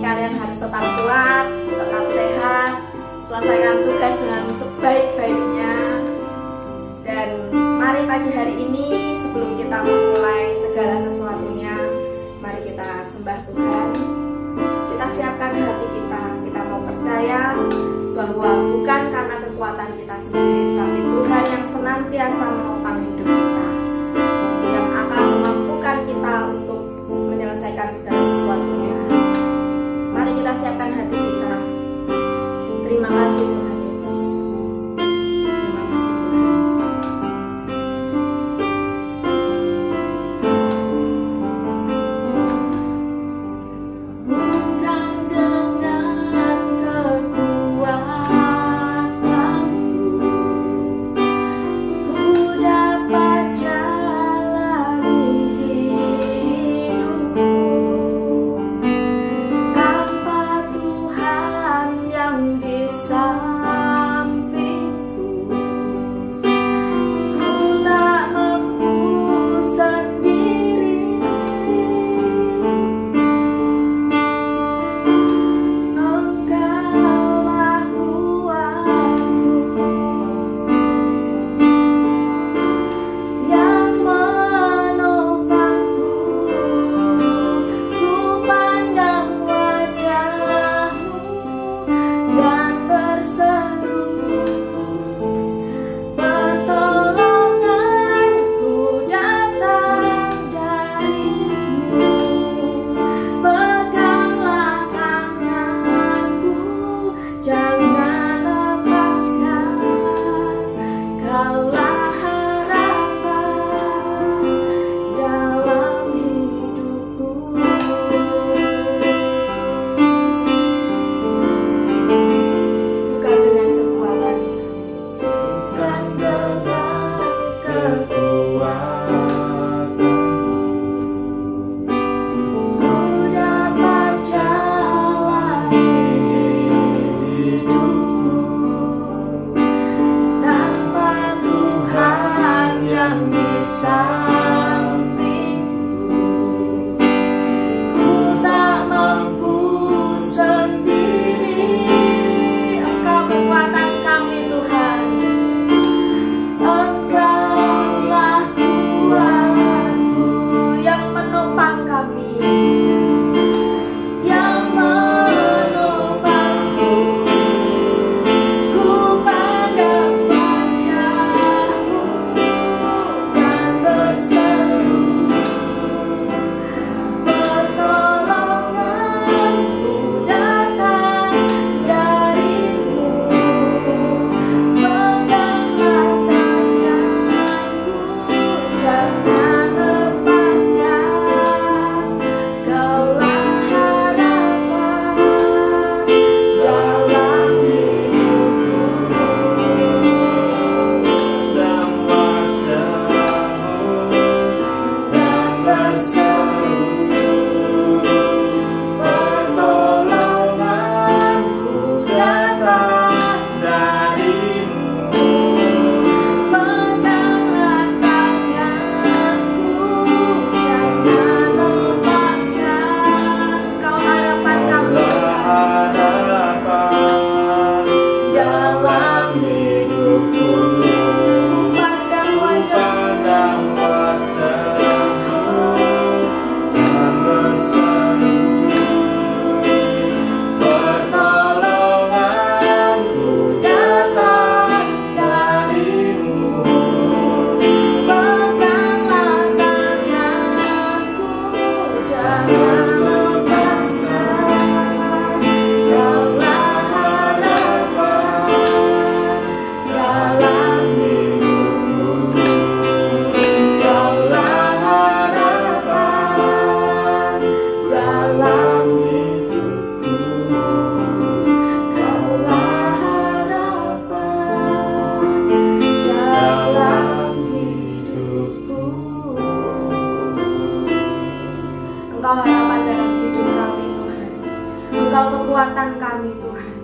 kalian harus tetap kuat, tetap sehat, selesaikan tugas dengan sebaik-baiknya. Dan mari pagi hari ini sebelum kita memulai segala sesuatunya, mari kita sembah Tuhan. Kita siapkan hati kita, kita mau percaya bahwa bukan karena kekuatan kita sendiri, tapi Tuhan yang senantiasa menopang hidup kita, yang akan memampukan kita untuk menyelesaikan segala sesuatunya. Mari kita siapkan hati kita. Terima kasih Tuhan Yesus. Terima kasih Tuhan. Bukan dengan kekuatanku ku dapat jalani hidupku, tanpa Tuhan yang di sampingku ku tak mampu sendiri. Engkaulah kuatku yang menopangku. Ku pandang wajah-Mu dan berseru, pertolonganku datang dari-Mu. Peganglah tanganku, jangan lepaskan. Kaulah harapan dalam hidupku. Bukan dengan kekuatan, bukan dengan kekuatan ku dapat jalani hidupku, tanpa Tuhan yang di sampingku ku tak mampu sendiri. Engkau kekuatan kami Tuhan, Engkaulah kuatku yang menopang kami, yang menopangku. Ku pandang wajah-Mu dan berseru, pertolonganku datang dari-Mu. Peganglah tanganku, jangan lepaskan. Kaulah harapan dalam hidupku. dan wajah-Mu Dan berseru, pertolonganku datang dari-Mu. peganglah tanganku, jangan lepaskan. Kau harapan kami Harapan dalam hidupku. Ku pandang wajah-Mu, pandang wajah-Mu dan berseru, pertolonganku datang dari-Mu. peganglah tanganku, jangan lepaskan. Kaulah harapan dalam hidupku. Kaulah harapan dalam hidupku. Kaulah harapan dalam hidupku. Engkau harapan dalam hidup kami Tuhan, Engkau kekuatan kami Tuhan.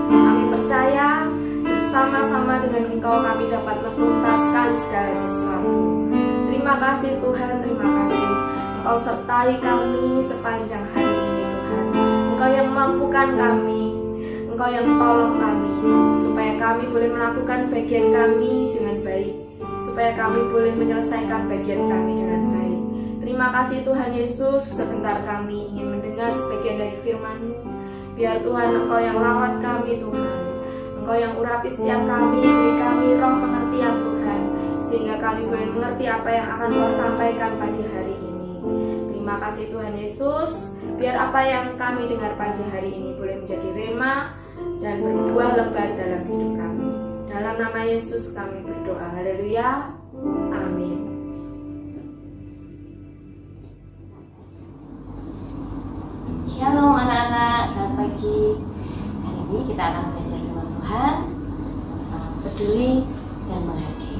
Kami percaya bersama-sama dengan Engkau kami dapat menuntaskan segala sesuatu. Terima kasih Tuhan, terima kasih. Engkau sertai kami sepanjang hari ini Tuhan. Engkau yang mampukan kami, Engkau yang tolong kami, supaya kami boleh melakukan bagian kami dengan baik, supaya kami boleh menyelesaikan bagian kami dengan baik. Terima kasih Tuhan Yesus, sebentar kami ingin mendengar sebagian dari firman-Mu. Biar Tuhan Engkau yang lawat kami Tuhan, Engkau yang urapi setiap kami, beri kami roh pengertian Tuhan, sehingga kami boleh mengerti apa yang akan Kau sampaikan pagi hari ini. Terima kasih Tuhan Yesus, biar apa yang kami dengar pagi hari ini boleh menjadi rema dan berbuah lebat dalam hidup kami. Dalam nama Yesus kami berdoa, haleluya, amin. Shalom anak-anak, selamat pagi. Hari ini kita akan belajar firman Tuhan tentang peduli dan menghargai.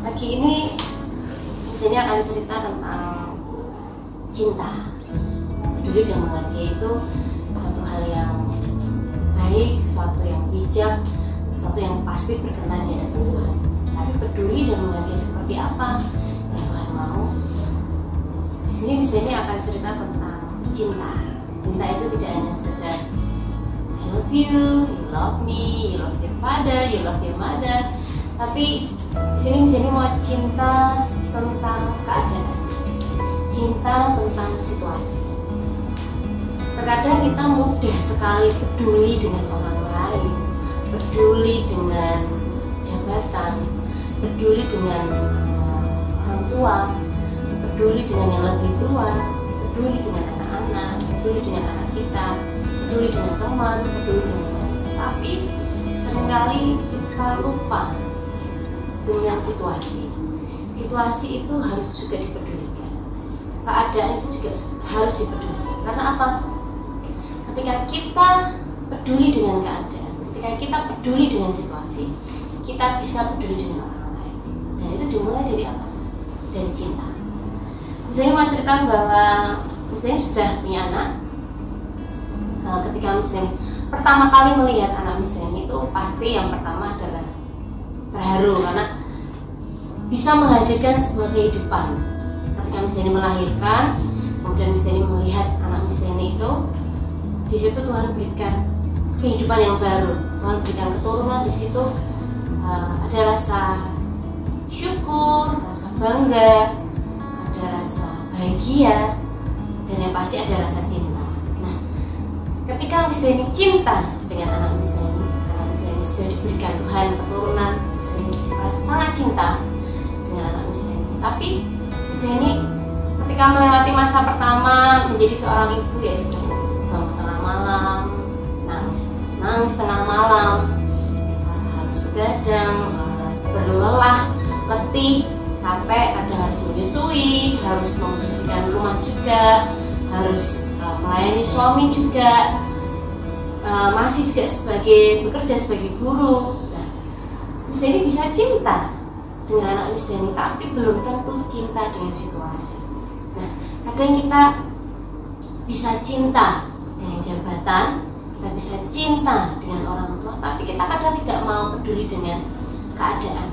Pagi ini di sini akan cerita tentang cinta. Peduli dan menghargai itu suatu hal yang baik, sesuatu yang bijak, sesuatu yang pasti berkenan di hadapan Tuhan. Tapi peduli dan menghargai seperti apa yang Tuhan mau? Di sini akan cerita tentang cinta. Cinta itu tidak hanya sekedar I love you, you love me, you love your father, you love your mother. Tapi di sini mau cinta tentang keadaan, cinta tentang situasi. Terkadang kita mudah sekali peduli dengan orang lain, peduli dengan jabatan, peduli dengan orang tua, peduli dengan yang lebih tua, peduli dengan anak-anak, peduli dengan anak kita, peduli dengan teman, peduli dengan saudara. Tapi seringkali kita lupa dengan situasi. Situasi itu harus juga dipedulikan. Keadaan itu juga harus dipedulikan. Karena apa? Ketika kita peduli dengan keadaan, ketika kita peduli dengan situasi, kita bisa peduli dengan orang lain. Dan itu dimulai dari apa? Dari cinta. Misalnya mau cerita bahwa misalnya sudah punya anak, ketika misalnya pertama kali melihat anak misalnya itu pasti yang pertama adalah terharu karena bisa menghadirkan sebuah kehidupan. Ketika misalnya melahirkan, kemudian misalnya melihat anak misalnya itu, di situ Tuhan berikan kehidupan yang baru, Tuhan berikan keturunan. Di situ ada rasa syukur, rasa bangga, ada rasa bahagia, dan yang pasti ada rasa cinta. Nah, ketika misalnya cinta dengan anak misalnya, karena misalnya sudah diberikan Tuhan keturunan, misalnya merasa sangat cinta dengan anak misalnya. Tapi misalnya ketika melewati masa pertama menjadi seorang ibu, yaitu bangun tengah malam, nangis tengah malam, harus begadang, berlelah, letih, sampai kadang harus menyusui, harus membersihkan rumah juga, harus melayani suami juga, masih juga bekerja sebagai guru. Nah, misalnya bisa cinta dengan anak misalnya, tapi belum tentu cinta dengan situasi. Nah, kadang kita bisa cinta dengan jabatan, kita bisa cinta dengan orang tua, tapi kita kadang tidak mau peduli dengan keadaan.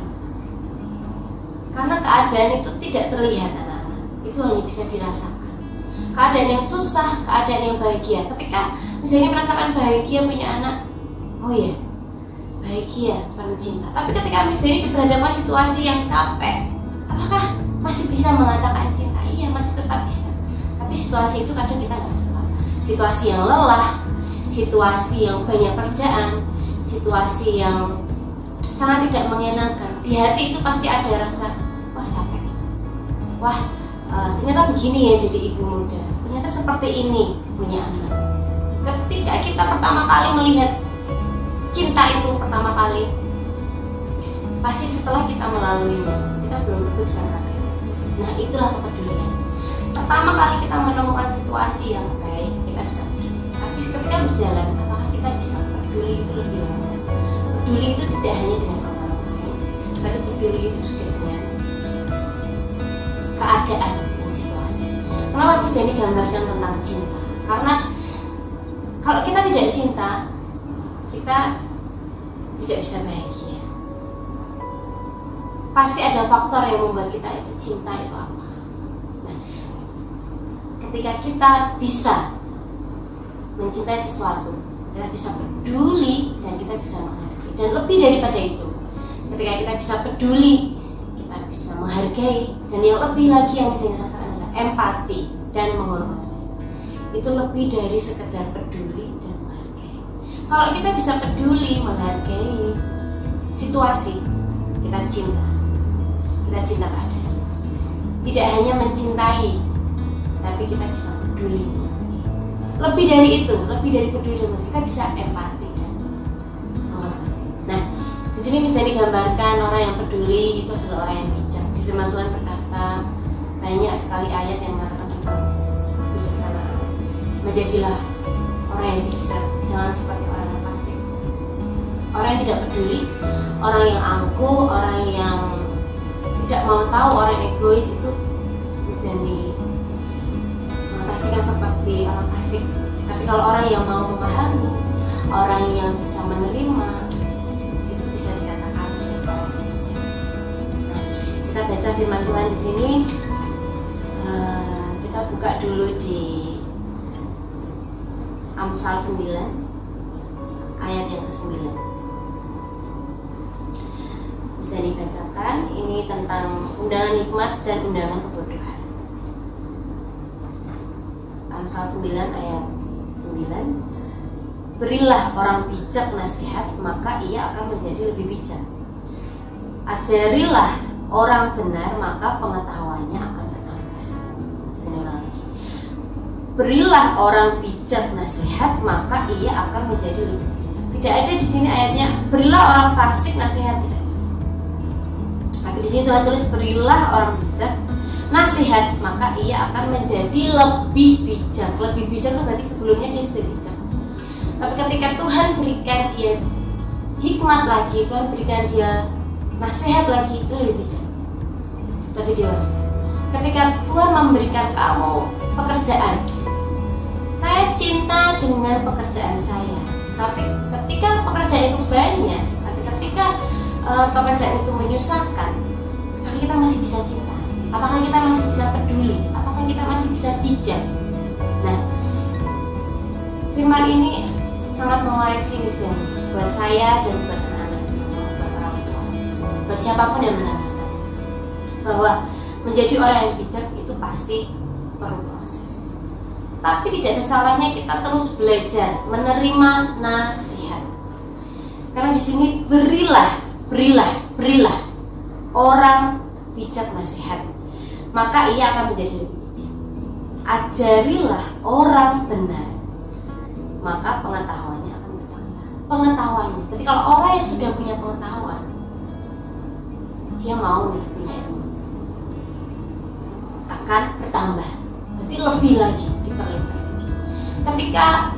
Karena keadaan itu tidak terlihat anak-anak, itu hanya bisa dirasakan. Keadaan yang susah, keadaan yang bahagia. Ketika misalnya merasakan bahagia punya anak, oh ya, bahagia, penuh cinta. Tapi ketika misalnya berhadapan situasi yang capek, apakah masih bisa mengatakan cinta? Iya, masih tetap bisa. Tapi situasi itu kadang kita nggak suka. Situasi yang lelah, situasi yang banyak kerjaan, situasi yang sangat tidak mengenakan. Di hati itu pasti ada rasa, wah capek, wah ternyata begini ya jadi ibu muda, ternyata seperti ini punya anak. Ketika kita pertama kali melihat cinta itu pertama kali, pasti setelah kita melaluinya, kita belum tentu bisa merasakan. Nah, itulah kepedulian. Pertama kali kita menemukan situasi yang baik, kita bisa peduli. Tapi ketika berjalan, apakah kita bisa peduli itu lebih lama? Peduli itu tidak hanya dengan orang lain, tapi peduli itu juga dengan keadaan dan situasi. Kenapa bisa digambarkan tentang cinta? Karena kalau kita tidak cinta, kita tidak bisa bahagia. Pasti ada faktor yang membuat kita itu cinta itu apa. Nah, ketika kita bisa mencintai sesuatu, kita bisa peduli dan kita bisa menghargai. Dan lebih daripada itu, ketika kita bisa peduli, kita bisa menghargai, dan yang lebih lagi yang bisa dirasakan adalah empati dan menghormati. Itu lebih dari sekedar peduli dan menghargai. Kalau kita bisa peduli, menghargai situasi, kita cinta keadaan. Tidak hanya mencintai, tapi kita bisa peduli. Lebih dari itu, lebih dari peduli dan kita bisa empati dan menghormati. Nah, di sini bisa digambarkan orang yang peduli itu adalah orang yang bijak. Di firman Tuhan berkata, banyak sekali ayat yang mengatakan tentang kebijaksanaan. Menjadilah orang yang bijak, jangan seperti orang yang fasik. Orang yang tidak peduli, orang yang angkuh, orang yang tidak mau tahu, orang yang egois itu bisa dikonotasikan seperti orang fasik. Tapi kalau orang yang mau memahami, orang yang bisa menerima, itu bisa dikatakan sebagai orang yang bijak. Nah, kita baca firman Tuhan di sini. Kita buka dulu di Amsal 9 ayat yang ke-9. Bisa dibacakan, ini tentang undangan hikmat dan undangan kebodohan. Amsal 9 ayat 9. Berilah orang bijak nasihat, maka ia akan menjadi lebih bijak. Ajarilah orang benar, maka pengetahuannya akan bertambah. Berilah orang bijak nasihat, maka ia akan menjadi lebih bijak. Tidak ada di sini ayatnya berilah orang fasik nasihat, tidak. Tapi di sini Tuhan tulis berilah orang bijak nasihat, maka ia akan menjadi lebih bijak. Lebih bijak itu berarti sebelumnya dia sudah bijak. Tapi ketika Tuhan berikan dia hikmat lagi, Tuhan berikan dia nasihat lagi, itu lebih bijak. Tapi dewasa. Ketika Tuhan memberikan kamu pekerjaan, saya cinta dengan pekerjaan saya. Tapi ketika pekerjaan itu banyak, tapi ketika pekerjaan itu menyusahkan, apakah kita masih bisa cinta? Apakah kita masih bisa peduli? Apakah kita masih bisa bijak? Nah, firman ini sangat mengoreksi misalnya buat saya dan buat anak-anak, buat orang tua, buat siapapun yang mendengar, bahwa menjadi orang yang bijak itu pasti perlu proses. Tapi tidak ada salahnya kita terus belajar menerima nasihat. Karena di sini berilah orang bijak nasihat, maka ia akan menjadi lebih bijak. Ajarilah orang benar, maka pengetahuannya akan bertambah. Pengetahuannya. Jadi kalau orang yang sudah punya pengetahuan, dia mau punya ilmu, akan bertambah. Berarti lebih lagi, diperlipat lagi. Ketika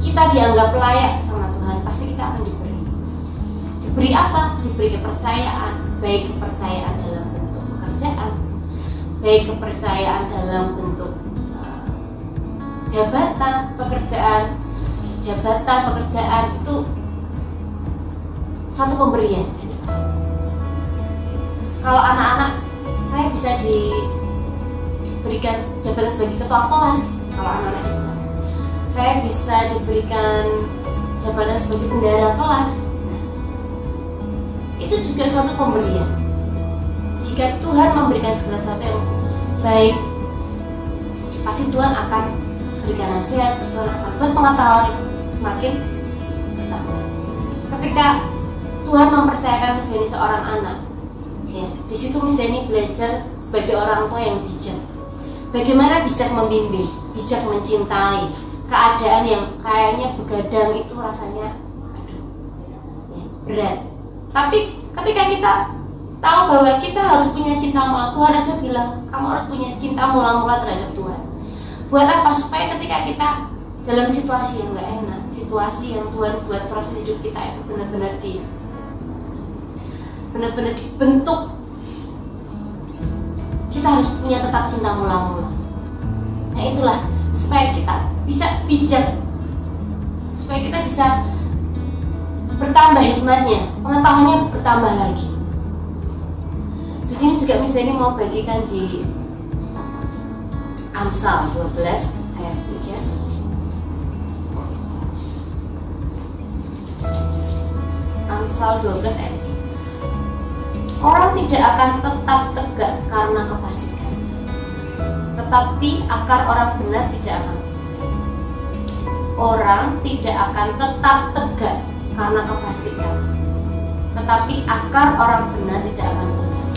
kita dianggap layak sama Tuhan, pasti kita akan diberi. Diberi apa? Diberi kepercayaan. Baik kepercayaan dalam bentuk pekerjaan, baik kepercayaan dalam bentuk jabatan, pekerjaan itu satu pemberian. Kalau anak-anak, saya bisa diberikan jabatan sebagai ketua kelas. Kalau anak-anak di kelas, saya bisa diberikan jabatan sebagai bendahara kelas. Nah, itu juga suatu pemberian. Jika Tuhan memberikan segala sesuatu yang baik, pasti Tuhan akan berikan nasihat, Tuhan akan buat pengetahuan itu semakin bertambah. Ketika Tuhan mempercayakan misalnya seorang anak, ya, di situ misalnya belajar sebagai orang tua yang bijak. Bagaimana bijak membimbing, bijak mencintai. Keadaan yang kayaknya begadang itu rasanya ya, berat. Tapi ketika kita tahu bahwa kita harus punya cinta mula, Tuhan aja bilang kamu harus punya cinta mula-mula terhadap Tuhan. Buat apa? Supaya ketika kita dalam situasi yang gak enak, situasi yang Tuhan buat proses hidup kita itu benar-benar dibentuk, kita harus punya tetap cinta mula-mula. Nah itulah, supaya kita bisa bijak, supaya kita bisa bertambah hikmatnya, pengetahuannya bertambah lagi. Di sini juga misalnya mau bagikan di Amsal 12 ayat 3. Amsal 12 ayat 3. Orang tidak akan tetap tegak karena kefasikan, tetapi akar orang benar tidak akan goncang. Orang tidak akan tetap tegak karena kefasikan, tetapi akar orang benar tidak akan goncang.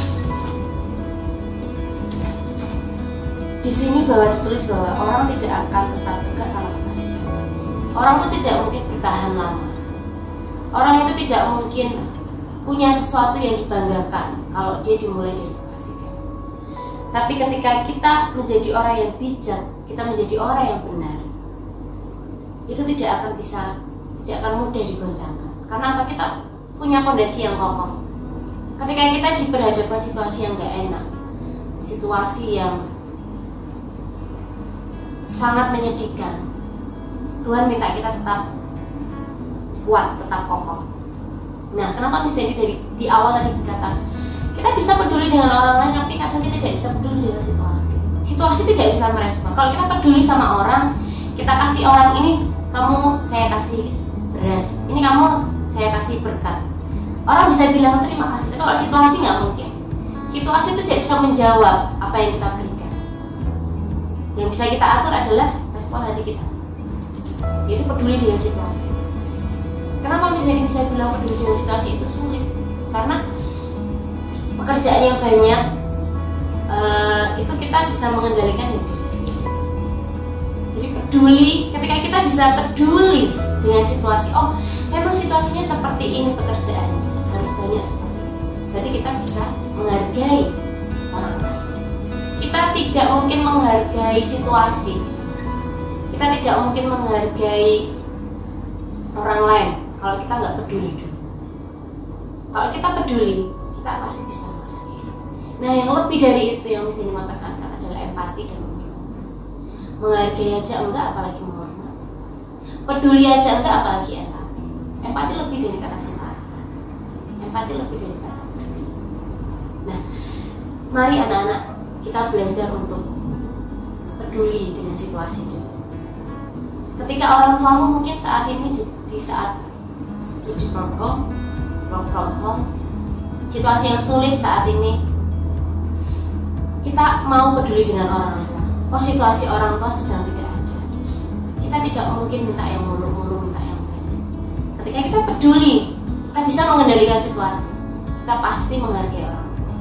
Di sini bahwa ditulis bahwa orang tidak akan tetap tegak karena kefasikan. Orang itu tidak mungkin bertahan lama. Orang itu tidak mungkin punya sesuatu yang dibanggakan kalau dia dimulai dari kefasikan. Tapi ketika kita menjadi orang yang bijak, kita menjadi orang yang benar, itu tidak akan mudah digoncangkan. Karena apa? Kita punya fondasi yang kokoh. Ketika kita diperhadapkan situasi yang gak enak, situasi yang sangat menyedihkan, Tuhan minta kita tetap kuat, tetap kokoh. Nah, kenapa misalnya di awal tadi berkata kita bisa peduli dengan orang lain, tapi kadang kita tidak bisa peduli dengan situasi. Situasi tidak bisa merespon. Kalau kita peduli sama orang, kita kasih orang ini, kamu saya kasih beras, ini kamu saya kasih berkat. Orang bisa bilang terima kasih, tapi kalau situasi nggak mungkin. Situasi itu tidak bisa menjawab apa yang kita berikan. Yang bisa kita atur adalah respon hati kita, yaitu peduli dengan situasi. Kenapa misalnya saya bilang peduli dengan situasi itu sulit? Karena pekerjaan yang banyak itu kita bisa mengendalikan diri sendiri. Jadi peduli, ketika kita bisa peduli dengan situasi, oh memang situasinya seperti ini, pekerjaannya harus banyak seperti ini, berarti kita bisa menghargai orang lain. Kita tidak mungkin menghargai situasi, kita tidak mungkin menghargai orang lain kalau kita nggak peduli dulu. Kalau kita peduli, kita pasti bisa menghargai. Nah, yang lebih dari itu yang mesti dimatakan adalah empati dan menghormati. Menghargai aja enggak, apalagi menghormati. Peduli aja enggak, apalagi empati. Empati lebih dari kata simpati. Empati lebih dari kata peduli. Nah, mari anak-anak kita belajar untuk peduli dengan situasi dulu. Ketika orang tuamu mungkin saat ini di saat studi from home, situasi yang sulit saat ini, kita mau peduli dengan orang tua. Oh, situasi orang tua sedang tidak ada. Kita tidak mungkin minta yang mulu-mulu, minta yang banyak. Ketika kita peduli, kita bisa mengendalikan situasi. Kita pasti menghargai orang tua.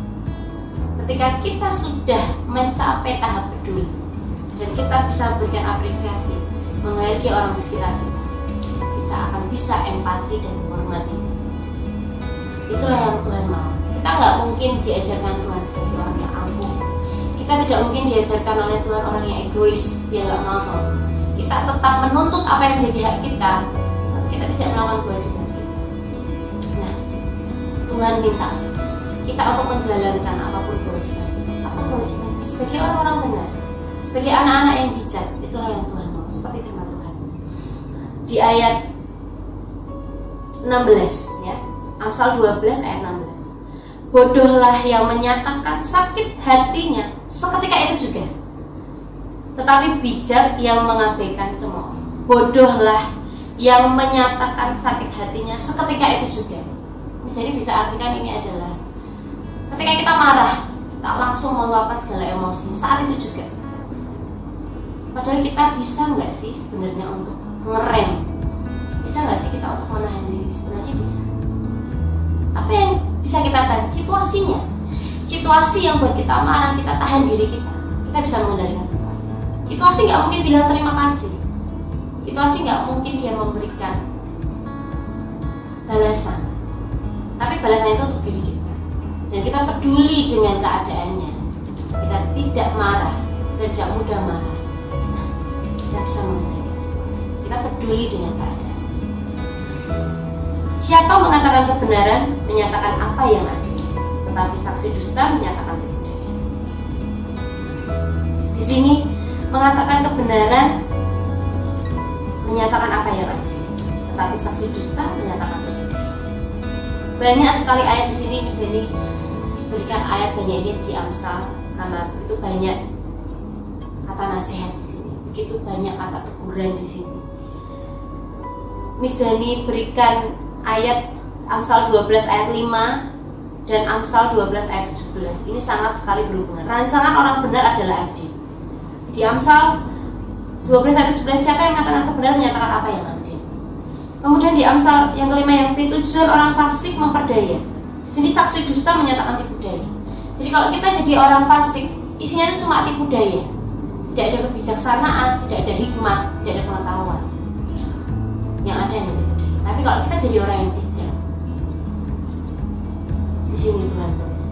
Ketika kita sudah mencapai tahap peduli dan kita bisa berikan apresiasi, menghargai orang di sekitar kita akan bisa empati dan menghormati. Itulah yang Tuhan mau. Kita nggak mungkin diajarkan Tuhan sebagai orang yang angkuh. Kita tidak mungkin diajarkan oleh Tuhan orang yang egois, yang nggak mau. Kita tetap menuntut apa yang menjadi hak kita, tapi kita tidak melakukan kewajiban kita. Nah, Tuhan minta kita untuk menjalankan apapun kewajiban kita. Apa kewajiban? Sebagai orang-orang benar, sebagai anak-anak yang bijak, itulah yang Tuhan mau. Seperti firman Tuhan di ayat 16 ya, Amsal 12 ayat 16. Bodohlah yang menyatakan sakit hatinya seketika itu juga, tetapi bijak yang mengabaikan cemooh. Bodohlah yang menyatakan sakit hatinya seketika itu juga. Jadi bisa artikan ini adalah ketika kita marah, tak langsung meluapkan segala emosi saat itu juga. Padahal kita bisa nggak sih sebenarnya untuk ngerem? Bisa nggak sih kita untuk menahan diri? Sebenarnya bisa. Apa yang bisa kita tahan? Situasinya. Situasi yang buat kita marah, kita tahan diri kita. Kita bisa mengendalikan situasi. Situasi nggak mungkin bilang terima kasih. Situasi nggak mungkin dia memberikan balasan. Tapi balasan itu untuk diri kita. Dan kita peduli dengan keadaannya. Kita tidak marah, kita tidak mudah marah. Kita bisa mengendalikan situasi. Kita peduli dengan keadaan. Siapa mengatakan kebenaran menyatakan apa yang adil, tetapi saksi dusta menyatakan tidak daya. Di sini mengatakan kebenaran menyatakan apa yang adil, tetapi saksi dusta menyatakan tidak daya. Banyak sekali ayat di sini berikan ayat banyak ini di Amsal karena itu banyak kata nasihat di sini, begitu banyak kata teguran di sini. Miss Dani berikan ayat Amsal 12 ayat 5 dan Amsal 12 ayat 17. Ini sangat sekali berhubungan. Rancangan orang benar adalah adil. Di Amsal 12 ayat 17, siapa yang mengatakan kebenaran menyatakan apa yang adil. Kemudian di Amsal yang kelima, yang beri tujuan orang fasik memperdaya. Di sini saksi dusta menyatakan tipu daya. Jadi kalau kita jadi orang fasik, isinya itu cuma tipu daya. Tidak ada kebijaksanaan, tidak ada hikmah, tidak ada pengetahuan. Yang ada yang tipu daya. Tapi kalau kita jadi orang yang bijak, di sini Tuhan tulis,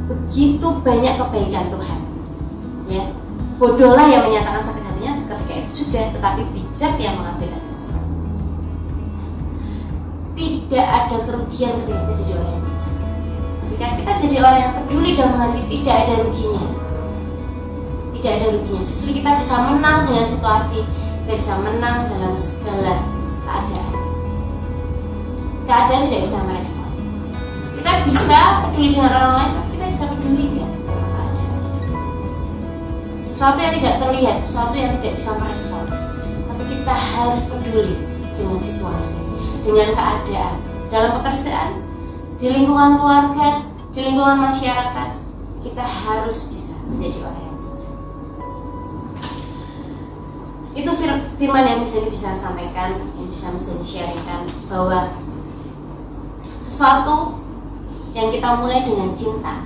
begitu banyak kebaikan Tuhan. Ya, bodohlah yang menyatakan sakit hatinya seketika itu sudah, tetapi bijak yang mengambil hasil. Tidak ada kerugian ketika kita jadi orang yang bijak. Ketika kita jadi orang yang peduli dan mengerti, tidak ada ruginya. Tidak ada ruginya. Justru kita bisa menang dengan situasi, kita bisa menang dalam segala keadaan. Keadaan tidak bisa merespon. Kita bisa peduli dengan orang lain, tapi kita bisa peduli nggak sama keadaan. Sesuatu yang tidak terlihat, sesuatu yang tidak bisa merespon, tapi kita harus peduli dengan situasi, dengan keadaan, dalam pekerjaan, di lingkungan keluarga, di lingkungan masyarakat. Kita harus bisa menjadi orang yang bijak. Itu firman yang bisa sampaikan, yang bisa sharingkan, bahwa sesuatu yang kita mulai dengan cinta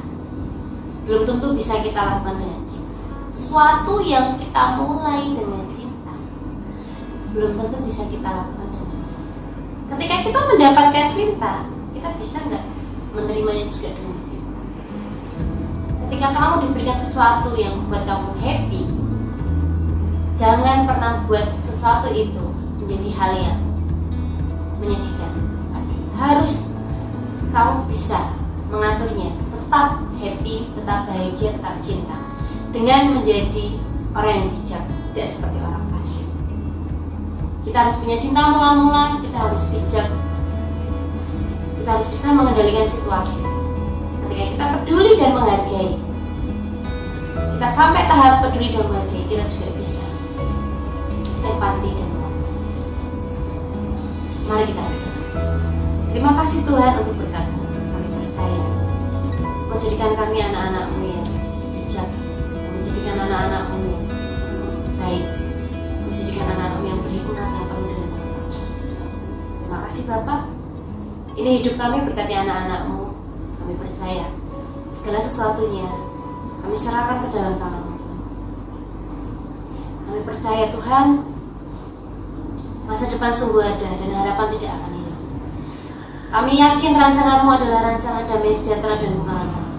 belum tentu bisa kita lakukan dengan cinta. Sesuatu yang kita mulai dengan cinta belum tentu bisa kita lakukan dengan cinta. Ketika kita mendapatkan cinta, kita bisa nggak menerimanya juga dengan cinta. Ketika kamu diberikan sesuatu yang membuat kamu happy, jangan pernah buat sesuatu itu menjadi hal yang menyedihkan. Harus kamu bisa mengaturnya, tetap happy, tetap bahagia, tetap cinta, dengan menjadi orang yang bijak, tidak seperti orang fasik. Kita harus punya cinta mula-mula, kita harus bijak, kita harus bisa mengendalikan situasi. Ketika kita peduli dan menghargai, kita sampai tahap peduli dan menghargai, kita juga bisa empati dan menghargai. Mari kita berdoa. Terima kasih Tuhan untuk berkat-Mu. Kami percaya menjadikan kami anak-anak-Mu yang bijak, menjadikan anak-anak-Mu yang baik, menjadikan anak-anak-Mu yang berhikmat, yang penuh dengan pengetahuan. Terima kasih Bapak. Ini hidup kami berkati anak-anak-Mu. Kami percaya segala sesuatunya kami serahkan ke dalam tangan-Mu. Kami percaya Tuhan, masa depan sungguh ada dan harapan tidak akan hilang. Kami yakin rancangan-Mu adalah rancangan damai sejahtera dan bukan rancangan.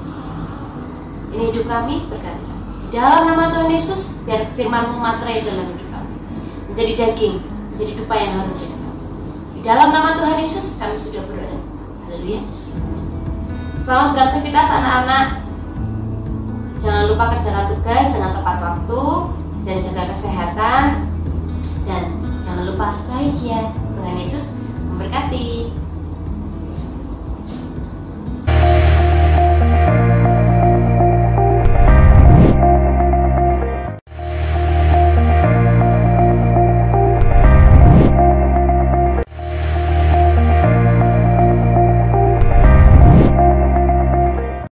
Ini hidup kami berkati kami. Di dalam nama Tuhan Yesus, biar firman-Mu materai dalam hidup kami, menjadi daging, menjadi dupa yang harum di dalam kami. Di dalam nama Tuhan Yesus, kami sudah berdoa. Haleluya. Selamat beraktivitas anak-anak. Jangan lupa kerjakan tugas dengan tepat waktu dan jaga kesehatan, dan jangan lupa bahagia. Tuhan Yesus